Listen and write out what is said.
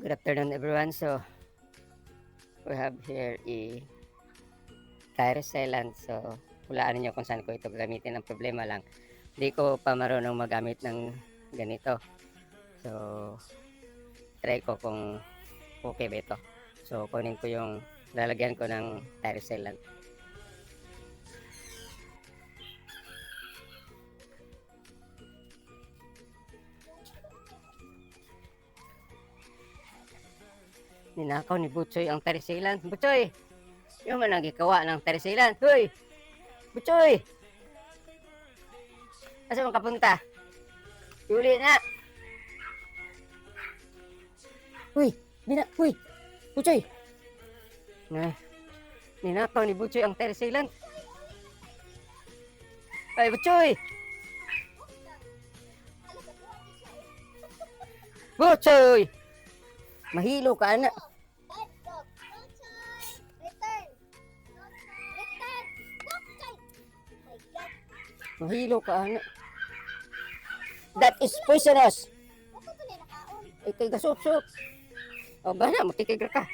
Good afternoon everyone. So we have here a tire sealant. So hulaan niyo kung saan ko ito gagamitin. Ang problema lang, hindi ko pa marunong magamit ng ganito. So try ko kung okay ba ito. So kunin ko yung lalagyan ko ng tire sealant. Ninakaw ni Butchoy ang tire sealant. Butchoy! Yung man nagikawa ng tire sealant. Hoy! Butchoy! Asa mong kapunta? Uli na! Uy! Bina! Uy! Butchoy! Ninakaw ni Butchoy ang tire sealant. Ay, Butchoy! Butchoy! Mahilo ka, anak. Mahilo ka, anak. That is poisonous. Ikay gasop-sop. O, ba na, matikig ka.